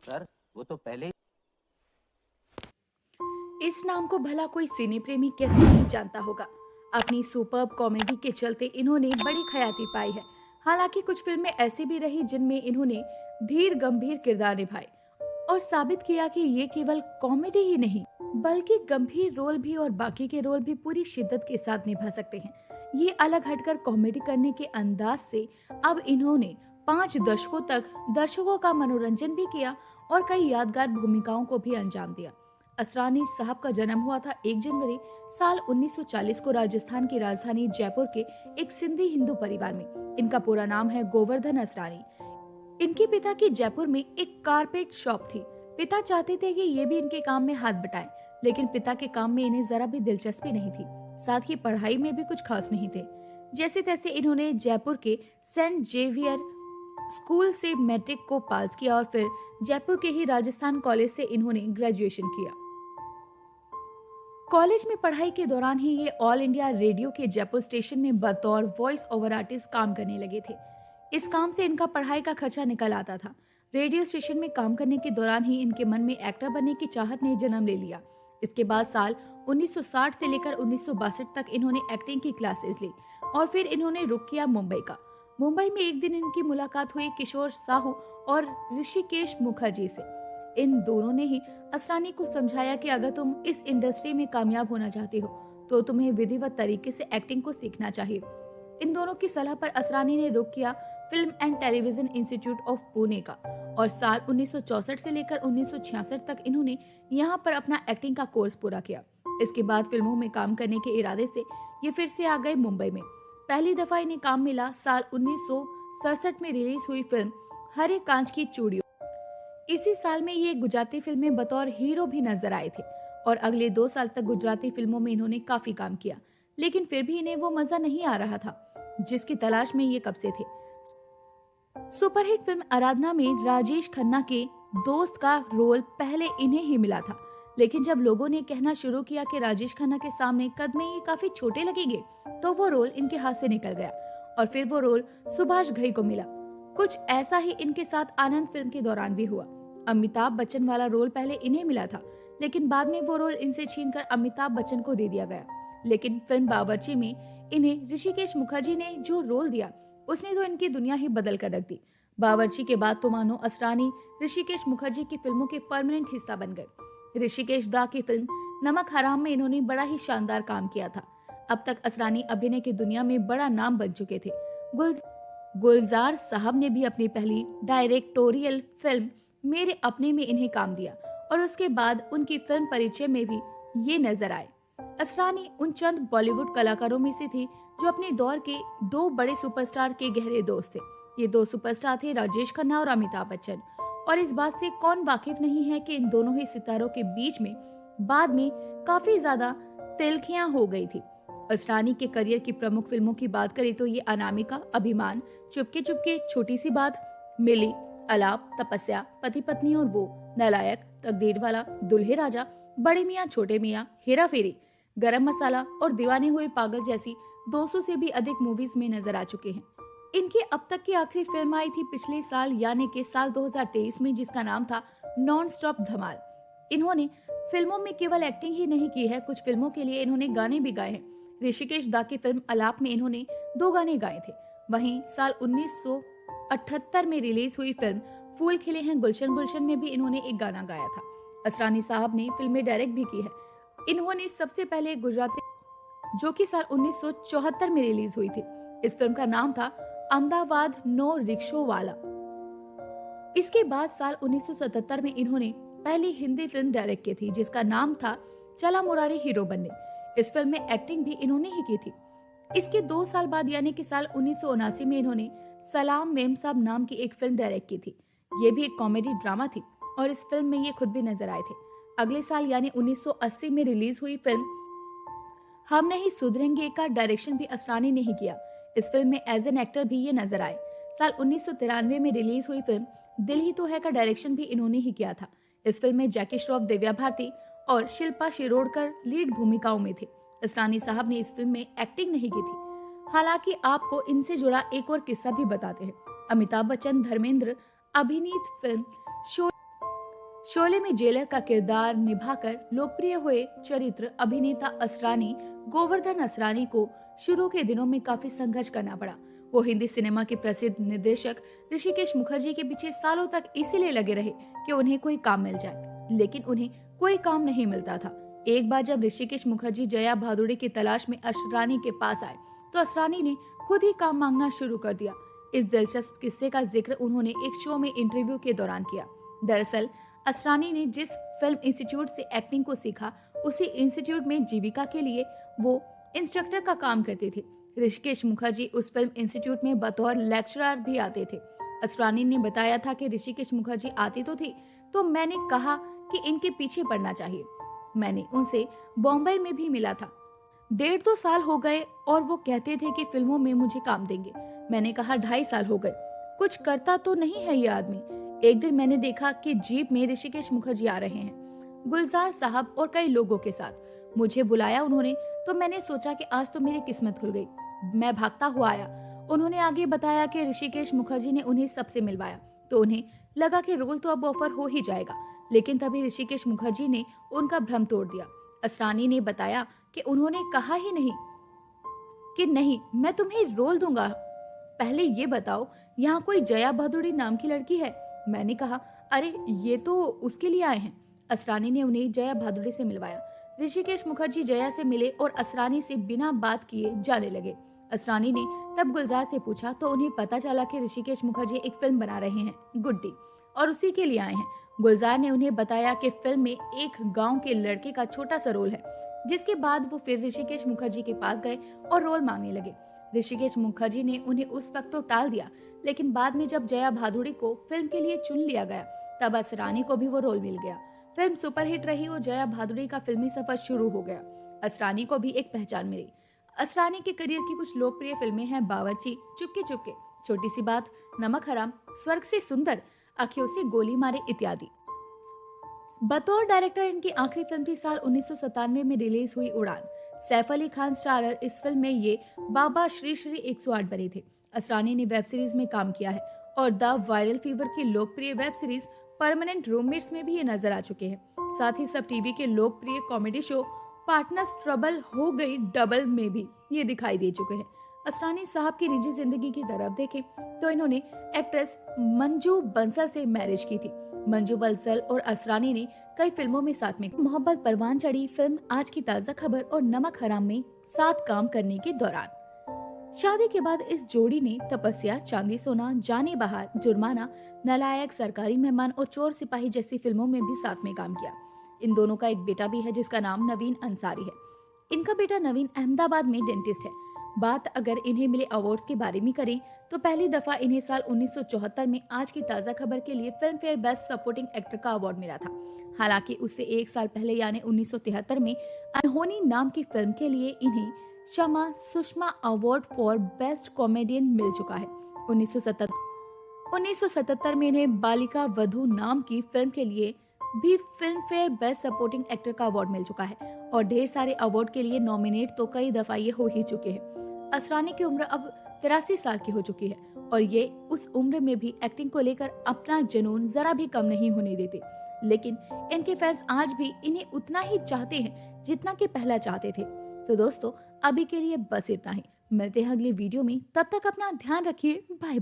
Sir वो तो पहले इस नाम को भला कोई सिने प्रेमी कैसे नहीं जानता होगा। अपनी सुपर्ब कॉमेडी के चलते इन्होंने बड़ी ख्याति पाई है। हालांकि कुछ फिल्में ऐसी भी रही जिनमें इन्होंने धीर गंभीर किरदार निभाए और साबित किया कि ये केवल कॉमेडी ही नहीं बल्कि गंभीर रोल भी और बाकी के रोल भी पूरी शिद्दत के साथ निभा सकते हैं। ये अलग हटकर कॉमेडी करने के अंदाज से अब इन्होंने 5 दशकों तक दर्शकों का मनोरंजन भी किया और कई यादगार भूमिकाओं को भी अंजाम दिया। असरानी साहब का जन्म हुआ था 1 जनवरी साल 1940 को राजस्थान की राजधानी जयपुर के एक सिंधी हिंदू परिवार में। इनका पूरा नाम है गोवर्धन असरानी। इनके पिता की जयपुर में एक कारपेट शॉप थी। पिता चाहते थे कि ये भी इनके काम में हाथ बटाएं, लेकिन पिता के काम में इन्हें जरा भी दिलचस्पी नहीं थी। साथ ही पढ़ाई में भी कुछ खास नहीं थे। जैसे तैसे इन्होंने जयपुर के सेंट जेवियर स्कूल से मैट्रिक को पास किया और फिर जयपुर के ही राजस्थान कॉलेज से इन्होंने ग्रेजुएशन किया। कॉलेज में पढ़ाई के दौरान ही ये ऑल इंडिया रेडियो के जयपुर स्टेशन में बतौर वॉइस ओवर आर्टिस्ट काम करने लगे थे। इस काम से इनका पढ़ाई का खर्चा निकल आता था। रेडियो स्टेशन में काम करने के दौरान ही इनके मन में एक्टर बनने की चाहत ने जन्म ले लिया। इसके बाद साल 1960 से लेकर 1962 तक इन्होंने एक्टिंग की क्लासेस ली और फिर इन्होंने रुख किया मुंबई का। मुंबई में एक दिन इनकी मुलाकात हुई किशोर साहू और ऋषिकेश मुखर्जी से। इन दोनों ने ही असरानी को समझाया कि अगर तुम इस इंडस्ट्री में कामयाब होना चाहते हो तो तुम्हें विधिवत तरीके से एक्टिंग को सीखना चाहिए। इन दोनों की सलाह पर असरानी ने रुख किया film and television institute of Pune का और साल 1964 से लेकर 1966 तक इन्होंने यहाँ पर अपना एक्टिंग का कोर्स पूरा किया। इसके बाद फिल्मों में काम करने के इरादे से ये फिर से आ गए मुंबई में। पहली दफा इन्हें काम मिला साल 1967 में रिलीज हुई फिल्म हरे कांच की चूड़ियों। इसी साल में ये गुजराती फिल्म में बतौर हीरो भी नजर आए थे और अगले 2 साल तक गुजराती फिल्मों में इन्होंने काफी काम किया, लेकिन फिर भी इन्हें वो मजा नहीं आ रहा था जिसकी तलाश में ये कब से थे। सुपरहिट फिल्म आराधना में राजेश खन्ना के दोस्त का रोल पहले इन्हें ही मिला था, लेकिन जब लोगों ने कहना शुरू किया कि राजेश खन्ना के सामने कद में ये काफी छोटे लगेंगे तो वो रोल इनके हाथ से निकल गया और फिर वो रोल सुभाष घई को मिला। कुछ ऐसा ही इनके साथ आनंद फिल्म के दौरान भी हुआ। अमिताभ बच्चन वाला रोल पहले इन्हें मिला था, लेकिन बाद में वो रोल इनसे छीनकर अमिताभ बच्चन को दे दिया गया। लेकिन फिल्म बावर्ची में इन्हें ऋषिकेश मुखर्जी ने जो रोल दिया उसने तो इनकी दुनिया ही बदल कर रख दी। बावर्ची के बाद तो मानो असरानी ऋषिकेश मुखर्जी की फिल्मों के परमानेंट हिस्सा बन गए। ऋषिकेश दा की फिल्म नमक हराम में इन्होंने बड़ा ही शानदार काम किया था। अब तक असरानी अभिनय की दुनिया में बड़ा नाम बन चुके थे। गुलजार साहब ने भी अपनी पहली डायरेक्टोरियल फिल्म मेरे अपने में इन्हें काम दिया और उसके बाद उनकी फिल्म परिचय में भी ये नजर आए। असरानी उन चंद बॉलीवुड कलाकारों में से थे जो अपने दौर के 2 बड़े सुपरस्टार के गहरे दोस्त थे। ये 2 सुपरस्टार थे राजेश खन्ना और अमिताभ बच्चन, और इस बात से कौन वाकिफ नहीं है कि इन दोनों ही सितारों के बीच में बाद में काफी ज्यादा तिल्खियां हो गई थी। असरानी के करियर की प्रमुख फिल्मों की बात करें तो ये अनामिका, अभिमान, चुपके चुपके, छोटी सी बात, मिली, अलाप, तपस्या, पति पत्नी और वो, नालायक, तकदीरवाला, दुल्हे राजा, बड़े मियाँ छोटे मियाँ, हेरा फेरी, गरम मसाला और दीवाने हुए पागल जैसी 200 से भी अधिक मूवीज में नजर आ चुके हैं। इनकी अब तक की आखिरी फिल्म आई थी पिछले साल यानी कि साल 2023 में, जिसका नाम था नॉन स्टॉप धमाल। इन्होंने फिल्मों में केवल एक्टिंग ही नहीं की है, कुछ फिल्मों के लिए इन्होंने गाने भी गाए हैं। ऋषिकेश दा की फिल्म अलाप में इन्होंने 2 गाने गाए थे। वहीं साल 1978 में रिलीज हुई फिल्म फूल खिले हैं गुलशन गुलशन में भी इन्होंने एक गाना गाया था। असरानी साहब ने फिल्में डायरेक्ट भी की है। इन्होंने सबसे पहले गुजराती, जो कि साल 1974 में रिलीज हुई थी। इस फिल्म का नाम था अहमदाबाद नो रिक्शो वाला। इसके बाद साल 1977 में इन्होंने पहली हिंदी फिल्म डायरेक्ट की थी जिसका नाम था चला मुरारी हीरो बनने। इस फिल्म में एक्टिंग भी इन्होंने ही की थी। इसके 2 साल बाद यानी कि साल 1979 में इन्होंने सलाम मेम साहब नाम की एक फिल्म डायरेक्ट की थी। ये भी एक कॉमेडी ड्रामा थी और इस फिल्म में ये खुद भी नजर आए थे। अगले साल यानी 1980 में रिलीज हुई फिल्म हम नहीं सुधरेंगे का डायरेक्शन भी असरानी ने ही किया। इस फिल्म में एज एन एक्टर भी ये नजर आए। साल 1993 में रिलीज हुई फिल्म दिल ही तो है का डायरेक्शन भी इन्होंने ही किया था। इस फिल्म में जैकी श्रॉफ, दिव्या भारती और शिल्पा शिरोडकर लीड भूमिकाओं में थे। असरानी साहब ने इस फिल्म में एक्टिंग नहीं की थी। हालांकि आपको इनसे जुड़ा एक और किस्सा भी बताते हैं। अमिताभ बच्चन धर्मेंद्र अभिनीत फिल्म शो शोले में जेलर का किरदार निभाकर लोकप्रिय हुए चरित्र अभिनेता असरानी गोवर्धन असरानी को शुरू के दिनों में काफी संघर्ष करना पड़ा। वो हिंदी सिनेमा के प्रसिद्ध निर्देशक ऋषिकेश मुखर्जी के पीछे सालों तक इसीलिए लगे रहे कि उन्हें कोई काम मिल जाए, लेकिन उन्हें कोई काम नहीं मिलता था। एक बार जब ऋषिकेश मुखर्जी जया भादुड़ी की तलाश में असरानी के पास आए तो असरानी ने खुद ही काम मांगना शुरू कर दिया। इस दिलचस्प किस्से का जिक्र उन्होंने एक शो में इंटरव्यू के दौरान किया। दरअसल असरानी ने जिस फिल्म इंस्टीट्यूट से एक्टिंग को सीखा, उसी इंस्टीट्यूट में जीविका के लिए वो इंस्ट्रक्टर का काम करते थे। ऋषिकेश मुखर्जी उस फिल्म इंस्टीट्यूट में बतौर लेक्चरर भी आते थे। असरानी ने बताया था कि ऋषिकेश मुखर्जी आती तो थी, तो मैंने कहा कि इनके पीछे पड़ना चाहिए। मैंने उनसे बॉम्बे में भी मिला था। 1.5-2 साल हो गए और वो कहते थे कि फिल्मों में मुझे काम देंगे। मैंने कहा 2.5 साल हो गए, कुछ करता तो नहीं है ये आदमी। एक दिन मैंने देखा कि जीप में ऋषिकेश मुखर्जी आ रहे हैं, गुलजार साहब और कई लोगों के साथ। मुझे बुलाया उन्होंने, तो मैंने सोचा कि आज तो मेरी किस्मत खुल गई। मैं भागता हुआ आया। उन्होंने आगे बताया कि ऋषिकेश मुखर्जी ने उन्हें सबसे मिलवाया, तो उन्हें लगा कि रोल तो अब ऑफर हो ही जाएगा। लेकिन तभी ऋषिकेश मुखर्जी ने उनका भ्रम तोड़ दिया। असरानी ने बताया कि उन्होंने कहा ही नहीं कि नहीं, मैं तुम्हें रोल दूंगा, पहले ये बताओ यहाँ कोई जया भादुड़ी नाम की लड़की है। मैंने कहा अरे ये तो उसके लिए आए हैं। असरानी ने उन्हें जया भादुड़ी से मिलवाया। ऋषिकेश मुखर्जी जया से मिले और असरानी से बिना बात किए जाने लगे। असरानी ने तब गुलजार से पूछा तो उन्हें पता चला कि ऋषिकेश मुखर्जी एक फिल्म बना रहे हैं, गुड्डी, और उसी के लिए आए हैं। गुलजार ने उन्हें बताया कि फिल्म में एक गांव के लड़के का छोटा सा रोल है, जिसके बाद वो फिर ऋषिकेश मुखर्जी के पास गए और रोल मांगने लगे। ऋषिकेश मुखर्जी ने उन्हें उस वक्त तो टाल दिया, लेकिन बाद में जब जया भादुड़ी को फिल्म के लिए चुन लिया गया, तब असरानी को भी वो रोल मिल गया। फिल्म सुपरहिट रही और जया भादुड़ी का फिल्मी सफर शुरू हो गया। असरानी को भी एक पहचान मिली। असरानी के करियर की कुछ लोकप्रिय फिल्में हैं बावर्ची, चुपके चुपके, छोटी सी बात, नमक हराम, स्वर्ग से सुंदर, आंखों से गोली मारे इत्यादि। बतौर डायरेक्टर इनकी आखिरी फिल्म थी साल 1997 में रिलीज हुई उड़ान। सैफ अली खान स्टारर इस फिल्म में ये बाबा श्री श्री 108 बने थे। असरानी ने वेब सीरीज में काम किया है और द वायरल फीवर की लोकप्रिय वेब सीरीज परमानेंट रूममेट्स में भी ये नजर आ चुके हैं। साथ ही सब टीवी के लोकप्रिय कॉमेडी शो पार्टनर्स ट्रबल हो गई डबल में भी ये दिखाई दे चुके हैं। असरानी साहब की निजी जिंदगी की तरफ देखें तो इन्होंने एक्ट्रेस मंजू बंसल से मैरिज की थी। मंजू बंसल और असरानी ने कई फिल्मों में साथ में मोहब्बत परवान चढ़ी, फिल्म आज की ताजा खबर और नमक हराम में साथ काम करने के दौरान। शादी के बाद इस जोड़ी ने तपस्या, चांदी सोना, जाने बहार, जुर्माना, नालायक, सरकारी मेहमान और चोर सिपाही जैसी फिल्मों में भी साथ में काम किया। इन दोनों का एक बेटा भी है जिसका नाम नवीन अंसारी है। इनका बेटा नवीन अहमदाबाद में डेंटिस्ट है। बात अगर इन्हें मिले अवार्ड्स के बारे में करें तो पहली दफा इन्हें साल 1974 में आज की ताजा खबर के लिए film fair best supporting actor का अवार्ड मिला था। हालांकि उससे एक साल पहले यानी 1973 में अनहोनी नाम की फिल्म के लिए इन्हें Shama Sushma award for best comedian मिल चुका है। 1977 में इन्हें बालिका वधू नाम की फिल्म के लिए भी film fair best supporting actor का अवार्ड मिल चुका है और ढेर सारे अवार्ड के लिए नॉमिनेट तो कई दफा ये हो ही चुके हैं। असरानी की उम्र अब 83 साल की हो चुकी है और ये उस उम्र में भी एक्टिंग को लेकर अपना जुनून जरा भी कम नहीं होने देते। लेकिन इनके फैंस आज भी इन्हें उतना ही चाहते हैं जितना कि पहला चाहते थे। तो दोस्तों, अभी के लिए बस इतना ही। मिलते हैं अगले वीडियो में, तब तक अपना ध्यान रखिए। बाय।